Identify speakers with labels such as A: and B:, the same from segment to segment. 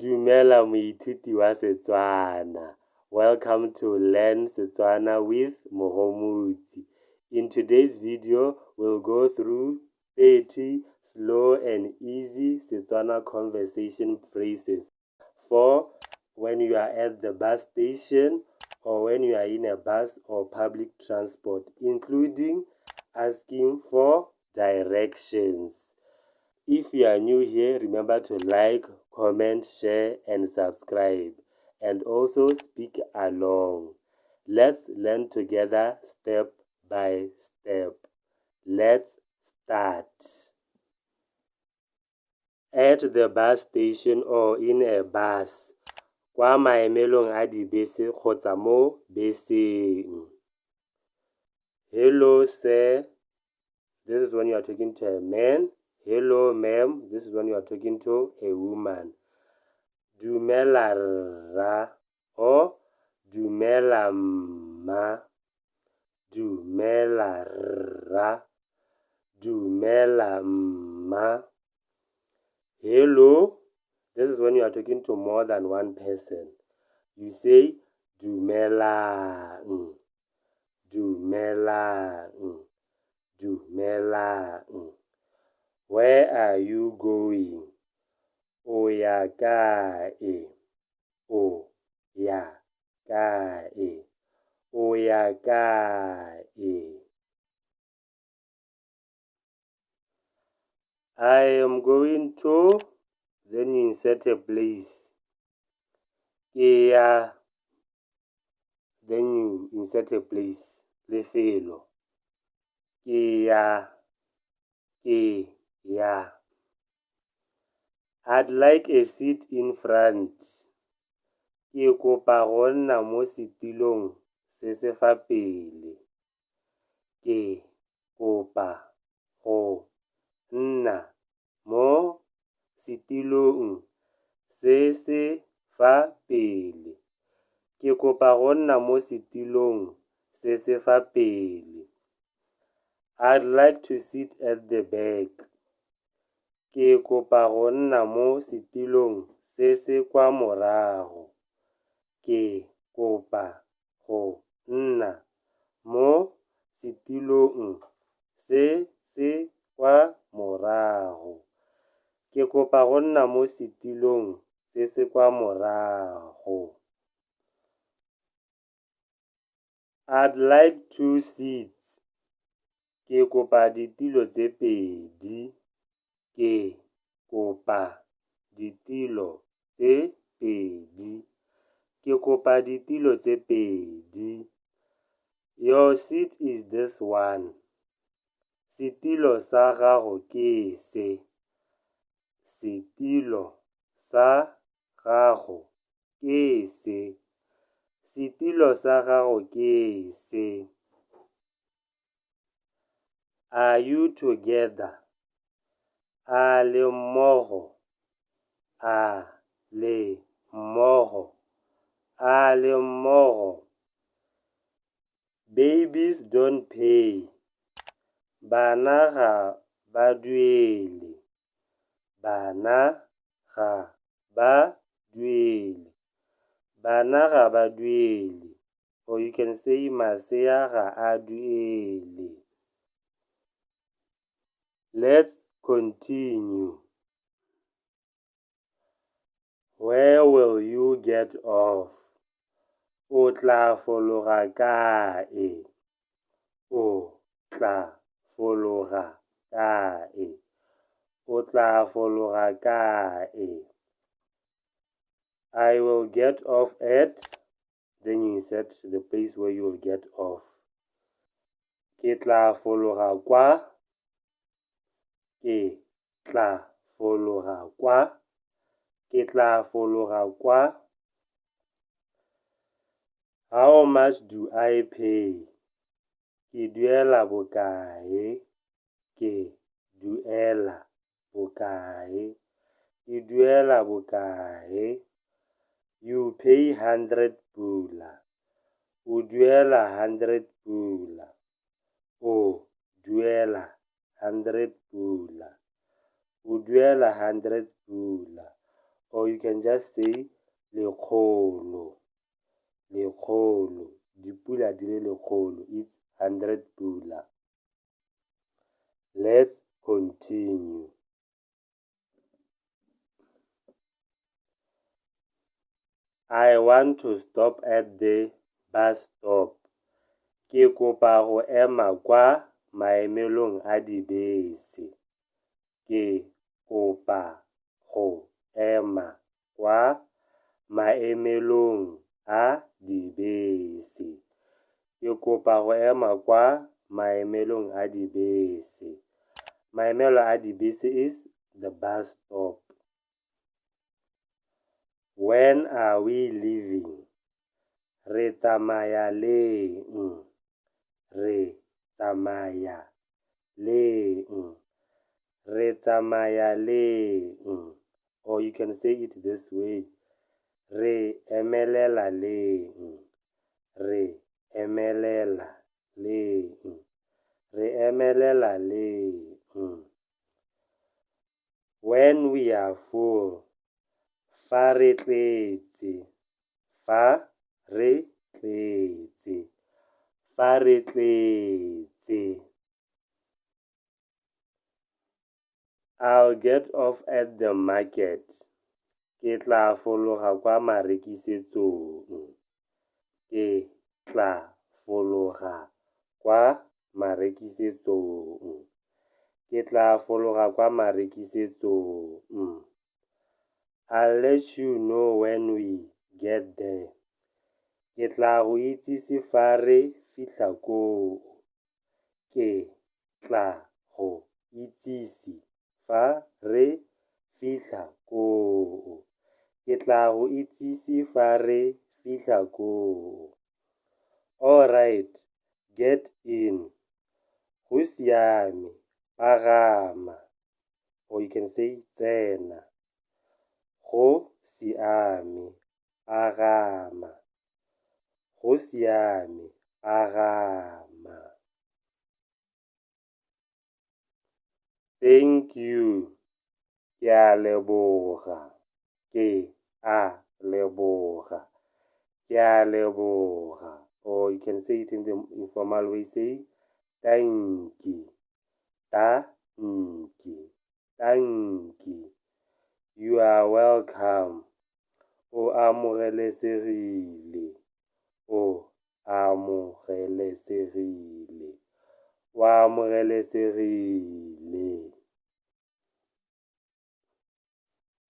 A: Dumela moithuti wa Setswana. Welcome to Learn Setswana with Mohomutsi. In today's video, we'll go through 30 slow and easy Setswana conversation phrases for when you are at the bus station or when you are in a bus or public transport, including asking for directions. If you are new here, remember to like, comment, share, and subscribe, and also speak along. Let's learn together step by step. Let's start. At the bus station or in a bus, kwa maemelong a dibese kgotsa mo beseng. Hello sir, this is when you are talking to a man. Hello ma'am, this is when you are talking to a woman. Dumela rra or dumela mma. Dumela rra, dumela mma. Hello, this is when you are talking to more than one person. You say dumelang, dumelang, dumelang. Where are you going? O ya kae? O ya kae? O ya kae? I am going to, then you insert a place. Ke ya, then you insert a place. Lefelo. Ke ya, ke ya. I'd like a seat in front. Ke kopa go nna mo setilong se se fa pele. Ke kopa go nna mo setilong se se fa pele. Ke kopa go nna mo setilong se se fa pele. I'd like to sit at the back. Ke kopa go nna mo setilong se se kwa morago. Ke kopa go nna mo setilong se se kwa morago. Ke kopa go nna mo setilong se se kwa morago. I'd like 2 seats. Ke kopa ditilo tse pedi. Ke kopa ditilo tse pedi. Ke kopa ditilo tse pedi. Your seat is this one. Setilo sa gago ke se. Setilo sa gago ke se. Setilo sa gago ke se. Are you together? A le mmogo. A le mmogo. A le mmogo. Babies don't pay. Bana ga ba duele. Bana ga ba duele. Bana ga ba duele. Or you can say masea ga a duele. Let's continue. Where will you get off? O tla fologa kae? O tla fologa kae? O tla fologa kae? I will get off at, then you insert the place where you will get off. Ke tla fologa kwa. Ke tla fologa kwa. Ke tla fologa kwa. How much do I pay? Ke duela bokae? Ke duela bokae? Ke duela bokae? You pay 100 pula. O duela 100 pula. O duela 100 pula. O duela 100 pula. or you can just say lekgolo. Dipula di le lekgolo. It's 100 pula. Let's continue. I want to stop at the bus stop. Ke kopa go ema kwa maemelong a dibese. Ke kopa go ema kwa maemelong a dibese. Ke kopa go ema kwa maemelong a dibese. Maemelo a dibese is the bus stop. When are we leaving? Re tsamaya leng? Re tsamaya leng? Re tsamaya leng? Or you can say it this way. Re emelela leng? Re emelela leng? Re emelela leng? When we are full. Fa re tletse. Fa re tletse. Fa re tletse. I'll get off at the market. Ke tla fologa kwa marekisetsong. Ke tla fologa kwa marekisetsong. Ke tla fologa kwa marekisetsong. I'll let you know when we get there. Ke tla go itsise fa re fihla koo. Ke tla go itsise fa re fihla koo. Ke tla go itsise fa re fihla koo. All right, get in. Go siame, pagama. Or you can say tsena. Go siame, pagama. Go siame, pagama. Thank you. Ke a leboga. Ke a leboga. Ke a leboga. Or you can say it in the informal way. Say tanki. Tanki. Tanki. You are welcome. O amogelesegile. O amogelesegile. O amogelesegile.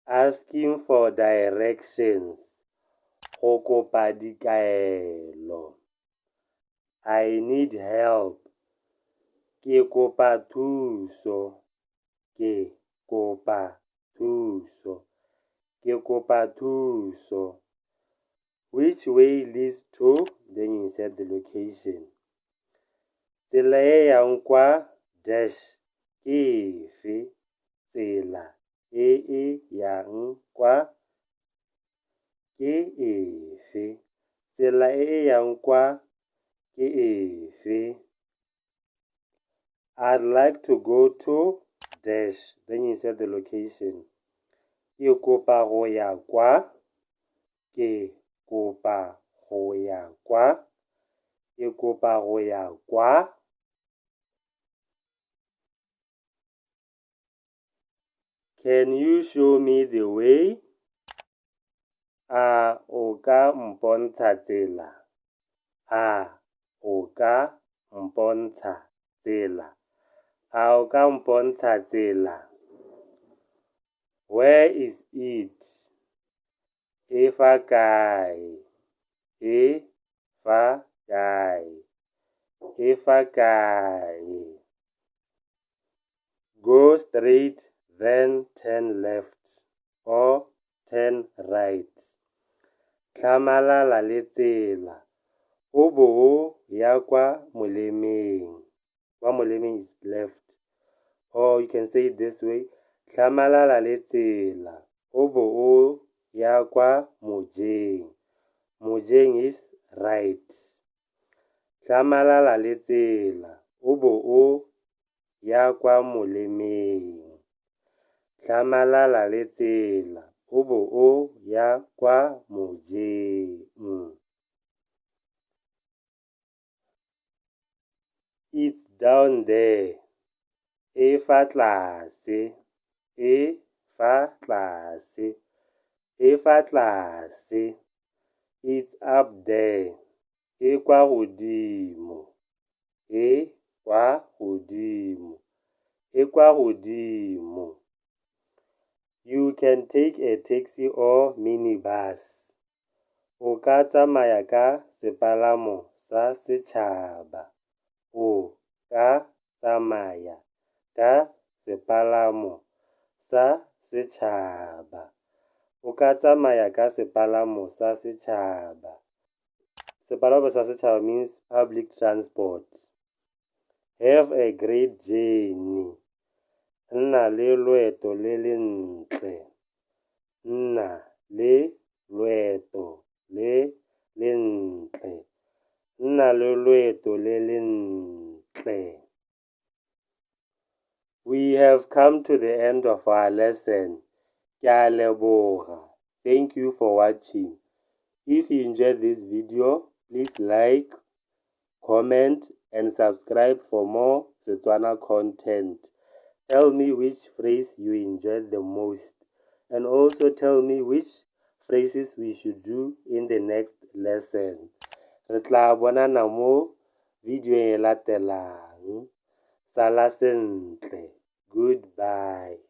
A: Asking for directions. Go kopa dikaelo. I need help. Ke kopa thuso. Ke kopa thuso. Ke kopa thuso. Which way leads to? Then you insert the location. Tsela e yang kwa dash ke efe? Tsela e yang kwa ke efe? Tsela e yang kwa ke efe? I'd like to go to dash. Then you insert the location. Ke kopa go ya kwa. Ke kopa go ya kwa. Ke kopa go ya kwa. Can you show me the way? A o ka mpontsha tsela? A o ka mpontsha tsela? A o ka mpontsha tsela? Where is it? E fa kae? E fa kae? E fa kae? Go straight, then turn left or turn right. Tlhamalala le tsela. O bo o ya kwa molemeng. Kwa molemeng is left. Or you can say it this way. Tlhamalala le tsela. O bo o ya kwa mojeng. Mojeng is right. Tlhamalala le tsela. O bo o ya kwa molemeng. Tlhamalala le tsela. o bo o ya kwa mojeng. It's down there. E fa tlase. E fa tlase. E fa tlase. It's up there. E kwa godimo. E kwa godimo. E kwa godimo. You can take a taxi or minibus. O ka tsamaya ka sepalamo sa setšhaba. O ka tsamaya ka sepalamo sa setšhaba. O ka tsamaya ka sepalamo sa setšhaba. Sepalamo sa setšhaba means public transport. Have a great journey. Nna le loeto le lentle. Nna le loeto le lentle. Nna le loeto le lentle. We have come to the end of our lesson. Ke a leboga. Thank you for watching. If you enjoyed this video, please like, comment, and subscribe for more Setswana content. Tell me which phrase you enjoyed the most, and also tell me which phrases we should do in the next lesson. Re tla bonana mo video e latelang. Sala sentle. Goodbye.